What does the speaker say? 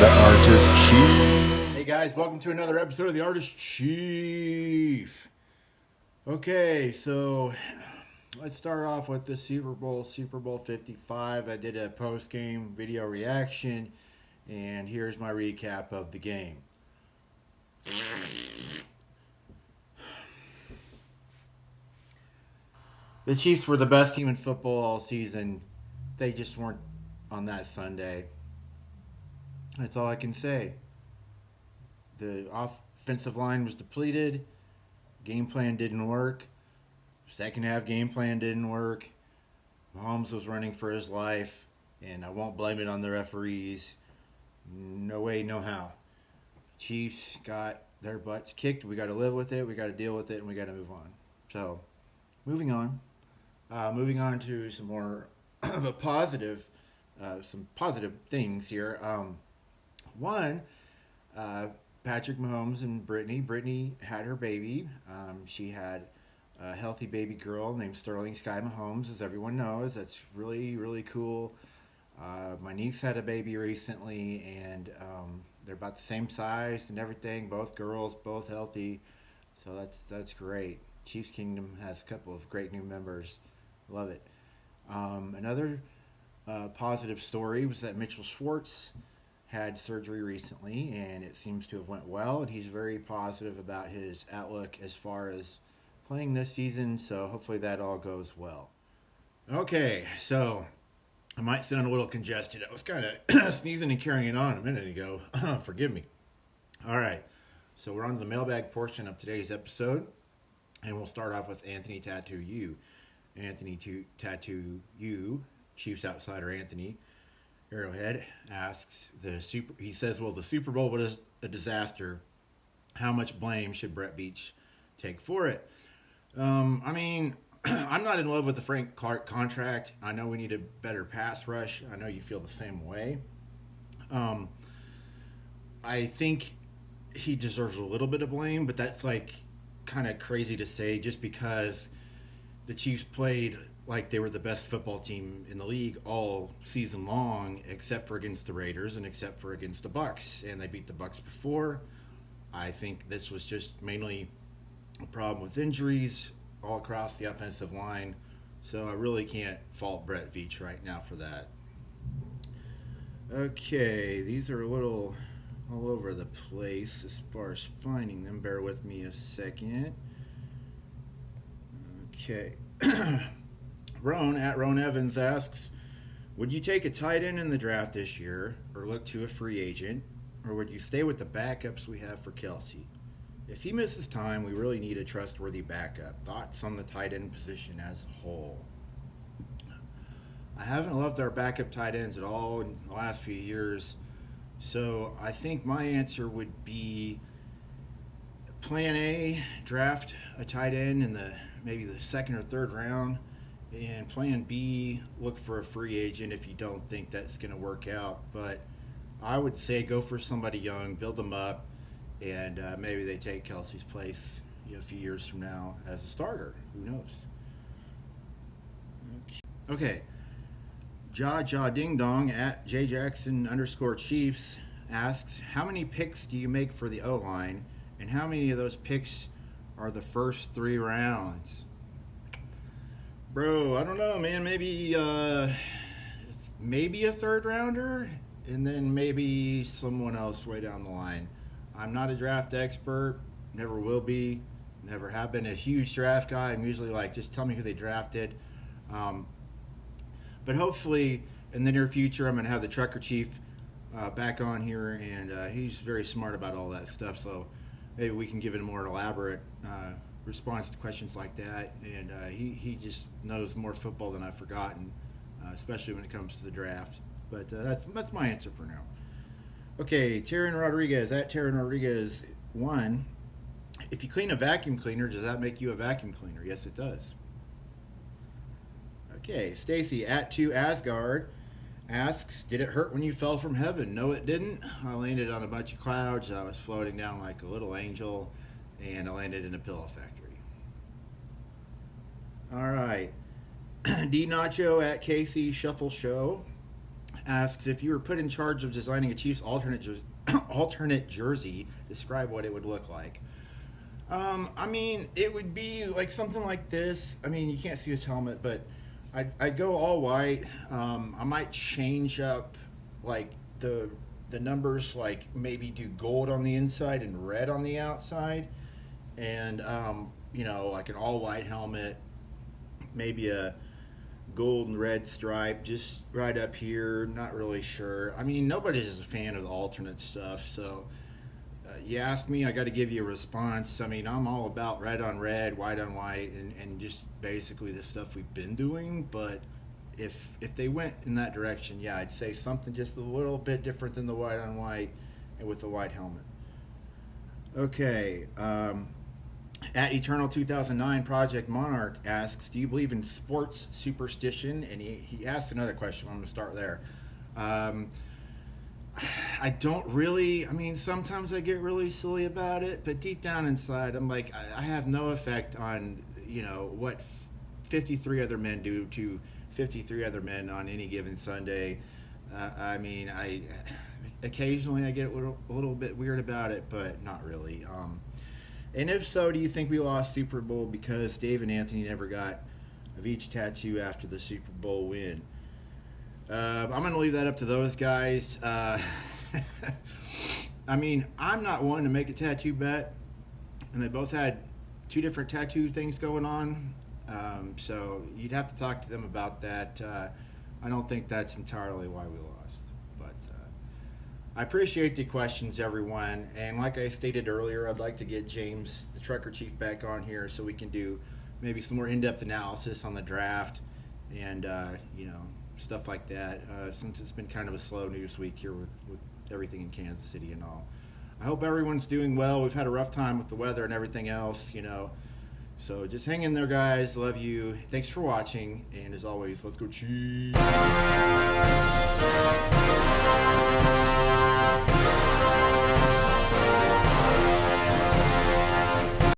The Artist Chief. Hey guys, welcome to another episode of The Artist Chief. Okay, so let's start off with the Super Bowl 55. I did a post-game video reaction, and here's my recap of the game. The Chiefs were the best team in football all season. They just weren't on that Sunday. That's all I can say. The offensive line was depleted. Game plan didn't work. Second half game plan didn't work. Mahomes was running for his life, and I won't blame it on the referees. No way, no how. Chiefs got their butts kicked. We got to live with it. We got to deal with it, and we got to move on. So, moving on. Moving on to some more of a positive, some positive things here. One, Patrick Mahomes and Brittany. Brittany had her baby. She had a healthy baby girl named Sterling Sky Mahomes, as everyone knows. That's really, really cool. My niece had a baby recently, and they're about the same size and everything. Both girls, both healthy. So that's great. Chiefs Kingdom has a couple of great new members. Love it. Another positive story was that Mitchell Schwartz had surgery recently, and it seems to have went well, and he's very positive about his outlook as far as playing this season, so hopefully that all goes well. Okay, so I might sound a little congested. I was kind of sneezing and carrying on a minute ago. Forgive me. All right, so we're on to the mailbag portion of today's episode, and we'll start off with Anthony Tattoo You. Anthony Tattoo You, Chiefs outsider Anthony Arrowhead asks he says, well, the Super Bowl was a disaster. How much blame should Brett Veach take for it? I mean, I'm not in love with the Frank Clark contract. I know we need a better pass rush. I know you feel the same way. I think he deserves a little bit of blame, but that's like kind of crazy to say just because the Chiefs played like they were the best football team in the league all season long, except for against the Raiders and except for against the Bucks, and they beat the Bucks before. I think this was just mainly a problem with injuries all across the offensive line, so I really can't fault Brett Veach right now for that. Okay, these are a little all over the place as far as finding them. Bear with me a second. Okay. Ron Evans asks, would you take a tight end in the draft this year or look to a free agent, or would you stay with the backups we have for Kelsey? If he misses time, we really need a trustworthy backup. Thoughts on the tight end position as a whole? I haven't loved our backup tight ends at all in the last few years, so I think my answer would be Plan A, draft a tight end in maybe the second or third round, and Plan B, look for a free agent if you don't think that's going to work out. But I would say go for somebody young, build them up, and maybe they take Kelsey's place a few years from now as a starter. Who knows? Okay. Ja Ding Dong at JJackson_Chiefs asks, how many picks do you make for the O-line, and how many of those picks are the first 3 rounds? Bro, I don't know, man. Maybe a third rounder, and then maybe someone else way down the line. I'm not a draft expert, never will be, never have been a huge draft guy. I'm usually like, just tell me who they drafted. But hopefully in the near future, I'm going to have the Trucker Chief back on here, and he's very smart about all that stuff, so maybe we can give it a more elaborate response to questions like that, and he just knows more football than I've forgotten, especially when it comes to the draft. But that's my answer for now. Okay, Taryn Rodriguez at Taryn Rodriguez 1. If you clean a vacuum cleaner, does that make you a vacuum cleaner? Yes, it does. Okay, Stacy at 2 Asgard asks, did it hurt when you fell from heaven? No, it didn't. I landed on a bunch of clouds. I was floating down like a little angel, and I landed in a pillow factory. All right. D Nacho at Casey Shuffle Show asks, if you were put in charge of designing a Chiefs alternate jersey, describe what it would look like. I mean, it would be like something like this. I mean, you can't see his helmet, but I'd go all white. I might change up like the numbers, like maybe do gold on the inside and red on the outside, and like an all white helmet, maybe a gold and red stripe just right up here. Not really sure. I mean, nobody's a fan of the alternate stuff, so you ask me, I got to give you a response. I mean, I'm all about red on red, white on white, and just basically the stuff we've been doing. But if they went in that direction, yeah, I'd say something just a little bit different than the white on white and with the white helmet. Okay. At Eternal 2009, Project Monarch asks, do you believe in sports superstition? And he asked another question. I'm going to start there. I don't really. I mean, sometimes I get really silly about it, but deep down inside, I'm like, I have no effect on, what 53 other men do to 53 other men on any given Sunday. I mean, occasionally I get a little bit weird about it, but not really. And if so, do you think we lost Super Bowl because Dave and Anthony never got of each tattoo after the Super Bowl win? I'm going to leave that up to those guys. I mean, I'm not one to make a tattoo bet, and they both had two different tattoo things going on. So you'd have to talk to them about that. I don't think that's entirely why we lost. But I appreciate the questions, everyone. And like I stated earlier, I'd like to get James, the Trucker Chief, back on here so we can do maybe some more in-depth analysis on the draft and, stuff like that, since it's been kind of a slow news week here with everything in Kansas City and all. I hope everyone's doing well. We've had a rough time with the weather and everything else, So just hang in there, guys. Love you. Thanks for watching. And as always, let's go Chiefs.